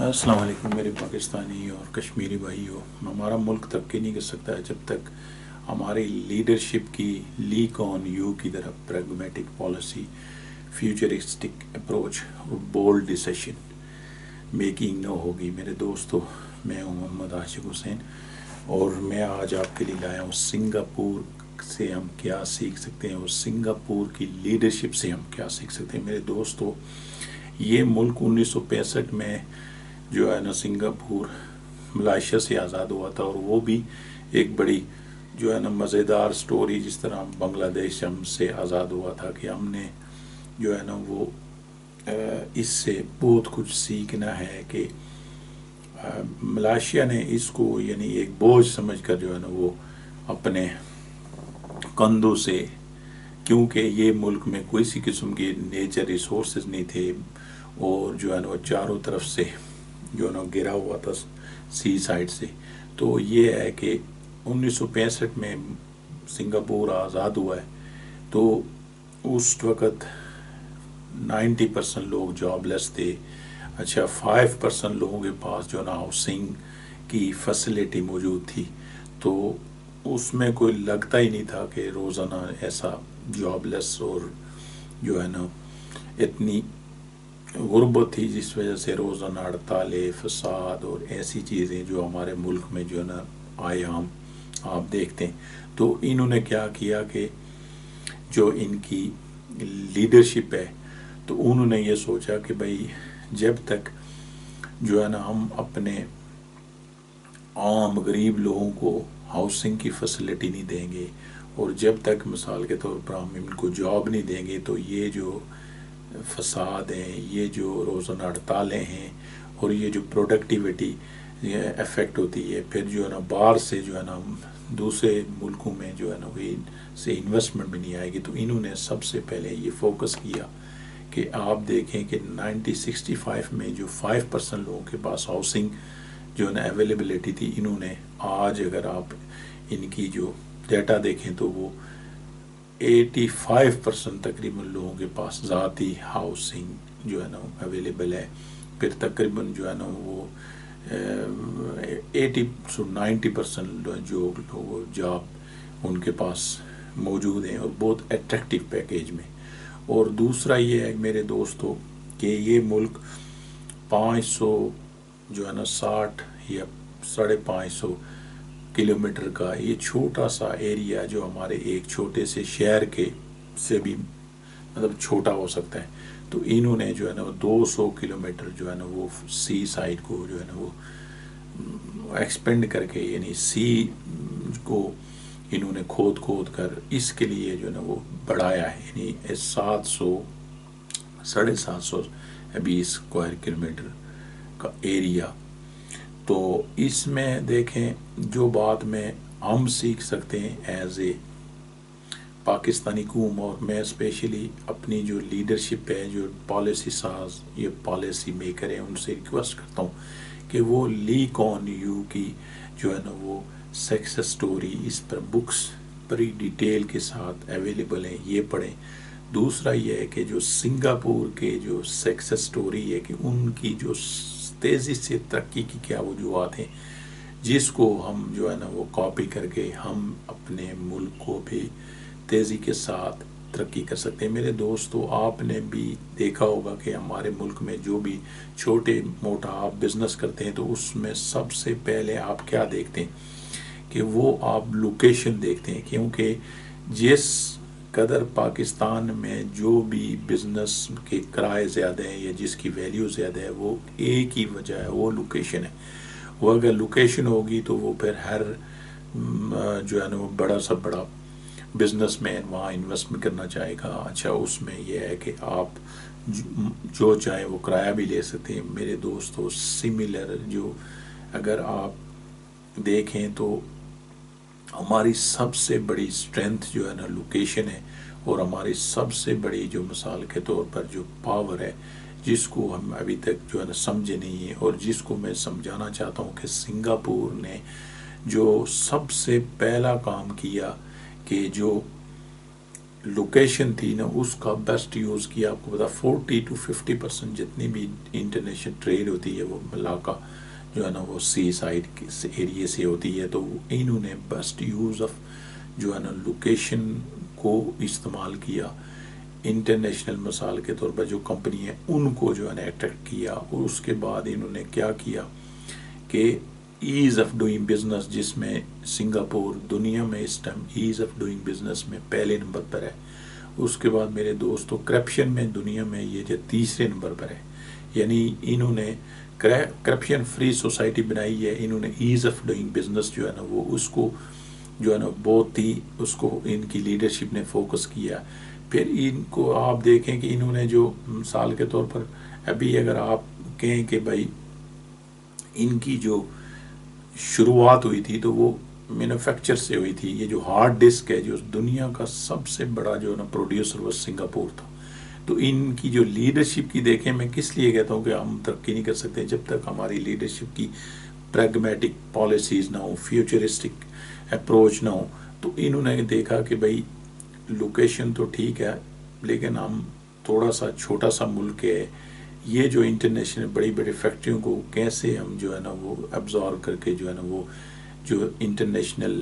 السلام علیکم میرے پاکستانی اور کشمیری بھائیوں. ہمارا ملک ترقی نہیں کر سکتا ہے جب تک ہماری لیڈرشپ کی لیک آن یو کی طرف پریگمیٹک پالیسی، فیوچرسٹک اپروچ اور بولڈ ڈیسیشن میکنگ نہ ہوگی. میرے دوستو، میں ہوں محمد عاشق حسین اور میں آج آپ کے لیے لایا ہوں سنگاپور سے ہم کیا سیکھ سکتے ہیں اور سنگاپور کی لیڈرشپ سے ہم کیا سیکھ سکتے ہیں. میرے دوستو، یہ ملک 1965 میں جو ہے نا سنگاپور ملائیشیا سے آزاد ہوا تھا، اور وہ بھی ایک بڑی جو ہے نا مزیدار سٹوری، جس طرح بنگلہ دیش ہم سے آزاد ہوا تھا کہ ہم نے جو ہے نا وہ اس سے بہت کچھ سیکھنا ہے کہ ملائیشیا نے اس کو یعنی ایک بوجھ سمجھ کر جو ہے نا وہ اپنے کندھوں سے، کیونکہ یہ ملک میں کوئی سی قسم کے نیچر ریسورسز نہیں تھے اور جو ہے نا وہ چاروں طرف سے جو ہے نا گرا ہوا تھا سی سائڈ سے. تو یہ ہے کہ 1965 میں سنگاپور آزاد ہوا ہے، تو اس وقت 90% لوگ جاب لیس تھے. اچھا 5% لوگوں کے پاس جو ہے نا ہاؤسنگ کی فیسلٹی موجود تھی. تو اس میں کوئی لگتا ہی نہیں تھا کہ روزانہ ایسا جاب لیس اور جو ہے نا اتنی غربت تھی جس وجہ سے روزانہ ہڑتالیں، فساد اور ایسی چیزیں جو ہمارے ملک میں جو ہے نا آئے عام آپ دیکھتے ہیں. تو انہوں نے کیا کیا کہ جو ان کی لیڈرشپ ہے، تو انہوں نے یہ سوچا کہ بھائی جب تک جو ہے نا ہم اپنے عام غریب لوگوں کو ہاؤسنگ کی فیسلٹی نہیں دیں گے اور جب تک مثال کے طور پر ہم ان کو جاب نہیں دیں گے، تو یہ جو فساد ہیں، یہ جو روزانہ ہڑتالیں ہیں اور یہ جو پروڈکٹیوٹی افیکٹ ہوتی ہے، پھر جو ہے نا باہر سے جو ہے نا دوسرے ملکوں میں جو ہے نا وہ سے انویسٹمنٹ بھی نہیں آئے گی. تو انہوں نے سب سے پہلے یہ فوکس کیا کہ آپ دیکھیں کہ 1965 میں جو 5% لوگوں کے پاس ہاؤسنگ جو ہے نا اویلیبلٹی تھی، انہوں نے آج اگر آپ ان کی جو ڈیٹا دیکھیں تو وہ 85% تقریباً لوگوں کے پاس ذاتی ہاؤسنگ جو ہے نا اویلیبل ہے. پھر تقریباً جو ہے نا وہ 90% جو لوگ جاب ان کے پاس موجود ہیں اور بہت اٹریکٹیو پیکیج میں. اور دوسرا یہ ہے میرے دوستو کہ یہ ملک 500 جو ہے نا 60 یا 550 کلومیٹر کا یہ چھوٹا سا ایریا جو ہمارے ایک چھوٹے سے شہر کے سے بھی مطلب چھوٹا ہو سکتا ہے، تو انہوں نے جو ہے نا 200 کلومیٹر جو ہے نا وہ سی سائڈ کو جو ہے نا وہ ایکسپینڈ کر کے، یعنی سی کو انہوں نے کھود کر اس کے لیے جو ہے نا وہ بڑھایا ہے، یعنی 700 ابھی اسکوائر کلومیٹر کا ایریا. تو اس میں دیکھیں جو بات میں ہم سیکھ سکتے ہیں ایز اے پاکستانی قوم، اور میں اسپیشلی اپنی جو لیڈرشپ ہے، جو پالیسی ساز یہ پالیسی میکر ہیں، ان سے ریکویسٹ کرتا ہوں کہ وہ لیک آن یو کی جو ہے نا وہ سکسیس سٹوری، اس پر بکس بڑی ڈیٹیل کے ساتھ اویلیبل ہیں، یہ پڑھیں. دوسرا یہ ہے کہ جو سنگاپور کے جو سکسیس سٹوری ہے کہ ان کی جو تیزی سے ترقی کی کیا وجوہات ہیں، جس کو ہم جو ہے نا وہ کاپی کر کے ہم اپنے ملک کو بھی تیزی کے ساتھ ترقی کر سکتے ہیں. میرے دوستو، آپ نے بھی دیکھا ہوگا کہ ہمارے ملک میں جو بھی چھوٹے موٹا آپ بزنس کرتے ہیں، تو اس میں سب سے پہلے آپ کیا دیکھتے ہیں کہ وہ آپ لوکیشن دیکھتے ہیں، کیونکہ جس قدر پاکستان میں جو بھی بزنس کے کرائے زیادہ ہیں یا جس کی ویلیو زیادہ ہے، وہ ایک ہی وجہ ہے، وہ لوکیشن ہے. وہ اگر لوکیشن ہوگی تو وہ پھر ہر جو ہے نا وہ بڑا سا بڑا بزنس مین وہاں انویسٹمنٹ کرنا چاہے گا. اچھا اس میں یہ ہے کہ آپ جو چاہیں وہ کرایہ بھی لے سکتے ہیں. میرے دوستو، سملر جو اگر آپ دیکھیں تو ہماری سب سے بڑی اسٹرینتھ جو ہے نا لوکیشن ہے، اور ہماری سب سے بڑی جو مثال کے طور پر جو پاور ہے، جس کو ہم ابھی تک جو ہے نا سمجھے نہیں ہیں، اور جس کو میں سمجھانا چاہتا ہوں کہ سنگاپور نے جو سب سے پہلا کام کیا کہ جو لوکیشن تھی نا اس کا بیسٹ یوز کیا. آپ کو پتا 40-50% جتنی بھی انٹرنیشنل ٹریڈ ہوتی ہے وہ علاقہ جو ہے نا وہ سی سائڈ ایریے سے ہوتی ہے. تو انہوں نے بیسٹ یوز آف جو ہے نا لوکیشن کو استعمال کیا. انٹرنیشنل مثال کے طور پر جو کمپنی ہے ان کو جو ہے نا اٹریکٹ کیا. اور اس کے بعد انہوں نے کیا کیا کہ ایز آف ڈوئنگ بزنس، جس میں سنگاپور دنیا میں اس time as of doing business میں پہلے نمبر پر ہے. اس کے بعد میرے دوستوں کرپشن میں دنیا میں یہ جو تیسرے نمبر پر ہے. یعنی انہوں نے کرپشن فری سوسائٹی بنائی ہے. انہوں نے ایز آف ڈوئنگ بزنس جو ہے نا وہ اس کو جو ہے نا بہت ہی اس کو ان کی لیڈرشپ نے فوکس کیا. پھر ان کو آپ دیکھیں کہ انہوں نے جو مثال کے طور پر ابھی اگر آپ کہیں کہ بھائی ان کی جو شروعات ہوئی تھی تو وہ مینوفیکچر سے ہوئی تھی. یہ جو ہارڈ ڈسک ہے جو دنیا کا سب سے بڑا جو ہے نا پروڈیوسر وہ سنگاپور تھا. تو ان کی جو لیڈرشپ کی دیکھیں، میں کس لیے کہتا ہوں کہ ہم ترقی نہیں کر سکتے جب تک ہماری لیڈرشپ کی پریگمیٹک پالیسیز نہ ہو، فیوچرسٹک اپروچ نہ ہو. تو انہوں نے دیکھا کہ بھائی لوکیشن تو ٹھیک ہے لیکن ہم تھوڑا سا چھوٹا سا ملک ہے، یہ جو انٹرنیشنل بڑی بڑی فیکٹریوں کو کیسے ہم جو ہے نا وہ ابزارو کر کے جو ہے نا وہ جو انٹرنیشنل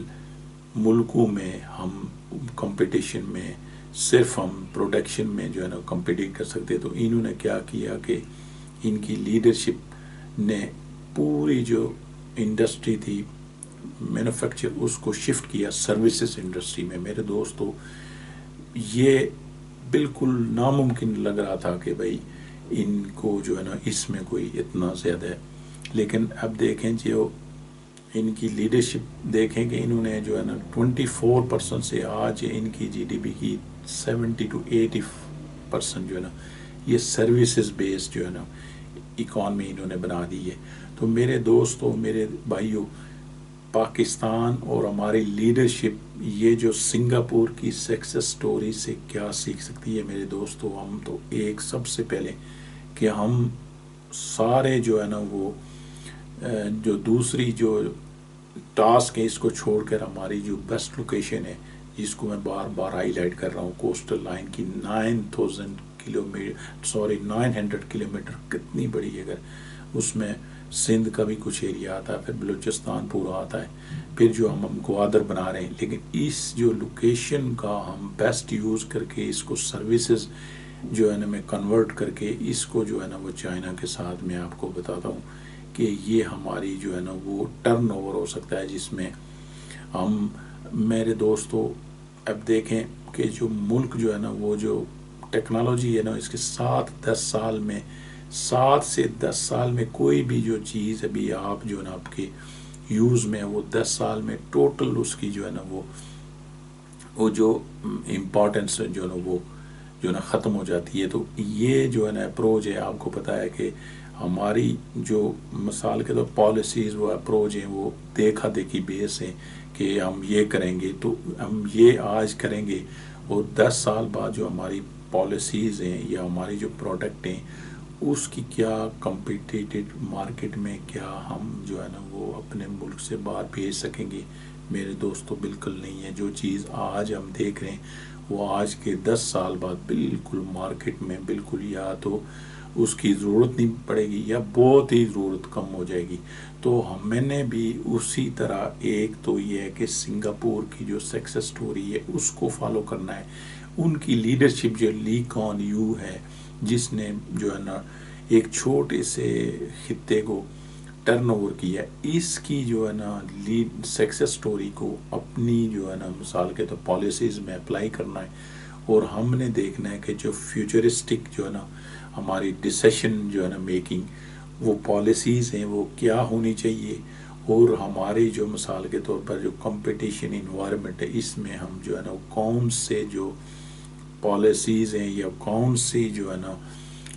ملکوں میں ہم کمپٹیشن میں صرف ہم پروڈکشن میں جو ہے نا کمپیٹیٹ کر سکتے. تو انہوں نے کیا کیا کہ ان کی لیڈرشپ نے پوری جو انڈسٹری تھی مینوفیکچر اس کو شفٹ کیا سروسز انڈسٹری میں. میرے دوستو یہ بالکل ناممکن لگ رہا تھا کہ بھائی ان کو جو ہے نا اس میں کوئی اتنا زیادہ ہے. لیکن اب دیکھیں جو ان کی لیڈرشپ دیکھیں کہ انہوں نے جو ہے نا 24% سے آج ان کی جی ڈی پی کی 70-80% جو ہے نا یہ سروسز بیس جو ہے نا اکانومی انہوں نے بنا دی ہے. تو میرے دوستوں، میرے بھائیوں، پاکستان اور ہماری لیڈرشپ یہ جو سنگاپور کی سکسیس سٹوری سے کیا سیکھ سکتی ہے میرے دوستوں. ہم تو ایک سب سے پہلے کہ ہم سارے جو ہے نا وہ جو دوسری جو ٹاسک ہے اس کو چھوڑ کر ہماری جو بیسٹ لوکیشن ہے جس کو میں بار بار ہائی لائٹ کر رہا ہوں، کوسٹل لائن کی 900 کلومیٹر کتنی بڑی. اگر اس میں سندھ کا بھی کچھ ایریا آتا ہے، پھر بلوچستان پورا آتا ہے، پھر جو ہم گوادر بنا رہے ہیں. لیکن اس جو لوکیشن کا ہم بیسٹ یوز کر کے اس کو سروسز جو ہے نا میں کنورٹ کر کے اس کو جو ہے نا وہ چائنا کے ساتھ میں آپ کو بتاتا ہوں کہ یہ ہماری جو ہے نا وہ ٹرن اوور ہو سکتا ہے جس میں ہم میرے دوستوں اب دیکھیں کہ جو ملک جو ہے نا وہ جو ٹیکنالوجی ہے نا اس کے 7 سے 10 سال میں کوئی بھی جو چیز ابھی آپ جو ہے نا آپ کے یوز میں وہ 10 سال میں ٹوٹل اس کی جو ہے نا وہ جو امپورٹنس جو ہے نا وہ جو ہے نا ختم ہو جاتی ہے. تو یہ جو ہے نا اپروچ ہے. آپ کو پتہ ہے کہ ہماری جو مثال کے طور پالیسیز وہ اپروچ ہیں وہ دیکھا دیکھی بیس ہیں کہ ہم یہ کریں گے تو ہم یہ آج کریں گے اور 10 سال بعد جو ہماری پالیسیز ہیں یا ہماری جو پروڈکٹ ہیں اس کی کیا کمپیٹیٹیو مارکیٹ میں کیا ہم جو ہے نا وہ اپنے ملک سے باہر بھیج سکیں گے. میرے دوستوں بالکل نہیں ہے. جو چیز آج ہم دیکھ رہے ہیں وہ آج کے 10 سال بعد بالکل مارکیٹ میں بالکل یا تو اس کی ضرورت نہیں پڑے گی یا بہت ہی ضرورت کم ہو جائے گی. تو میں نے بھی اسی طرح ایک تو یہ ہے کہ سنگاپور کی جو سکسیس سٹوری ہے اس کو فالو کرنا ہے. ان کی لیڈرشپ جو لی کون یو ہے جس نے جو ہے نا ایک چھوٹے سے خطے کو ٹرن اوور کیا، اس کی جو ہے نا لیڈ سکسیس سٹوری کو اپنی جو ہے نا مثال کے تو پالیسیز میں اپلائی کرنا ہے. اور ہم نے دیکھنا ہے کہ جو فیوچرسٹک جو ہے نا ہماری ڈیسیشن جو ہے نا میکنگ وہ پالیسیز ہیں وہ کیا ہونی چاہیے. اور ہماری جو مثال کے طور پر جو کمپٹیشن انوائرمنٹ ہے اس میں ہم جو ہے نا کون سے جو پالیسیز ہیں یا کون سی جو ہے نا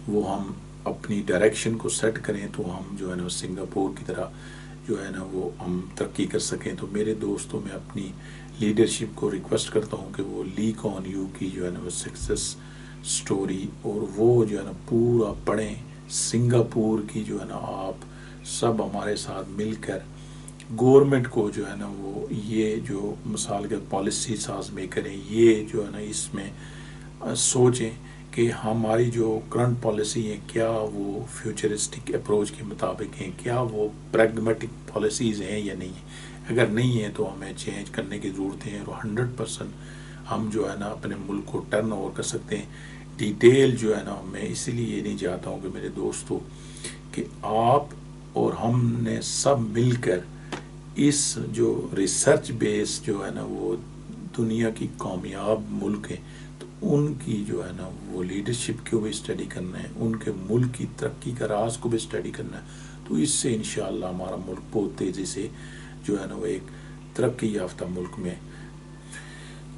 وہ ہم اپنی ڈائریکشن کو سیٹ کریں تو ہم جو ہے نا سنگاپور کی طرح جو ہے نا وہ ہم ترقی کر سکیں. تو میرے دوستوں میں اپنی لیڈرشپ کو ریکویسٹ کرتا ہوں کہ وہ لی کون یو کی جو ہے نا وہ سکسیس سٹوری اور وہ جو ہے نا پورا پڑھیں. سنگاپور کی جو ہے نا آپ سب ہمارے ساتھ مل کر گورنمنٹ کو جو ہے نا وہ یہ جو مثال کے پالیسی ساز میں کریں، یہ جو ہے نا اس میں سوچیں کہ ہماری جو کرنٹ پالیسی ہیں کیا وہ فیوچرسٹک اپروچ کے مطابق ہیں، کیا وہ پریگمیٹک پالیسیز ہیں یا نہیں ہیں۔ اگر نہیں ہیں تو ہمیں چینج کرنے کی ضرورت ہے، اور 100% ہم جو ہے نا اپنے ملک کو ٹرن اوور کر سکتے ہیں۔ ڈیٹیل جو ہے نا میں اسی لیے یہ نہیں چاہتا ہوں کہ میرے دوستو کہ آپ اور ہم نے سب مل کر اس جو ریسرچ بیس جو ہے نا وہ دنیا کی کامیاب ملک ہیں تو ان کی جو ہے نا وہ لیڈرشپ کو بھی اسٹڈی کرنا ہے، ان کے ملک کی ترقی کا راز کو بھی اسٹڈی کرنا ہے، تو اس سے انشاءاللہ ہمارا ملک بہت تیزی سے جو ہے نا وہ ایک ترقی یافتہ ملک میں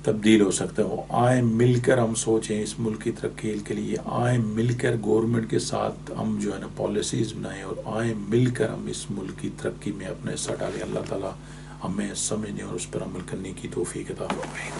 تبدیل ہو سکتا ہے۔ وہ آئیں مل کر ہم سوچیں اس ملک کی ترقی کے لیے، آئیں مل کر گورنمنٹ کے ساتھ ہم جو ہے نا پالیسیز بنائیں، اور آئیں مل کر ہم اس ملک کی ترقی میں اپنا حصہ ڈالیں۔ اللہ تعالیٰ ہمیں سمجھنے اور اس پر عمل کرنے کی توفیق عطا فرمائے۔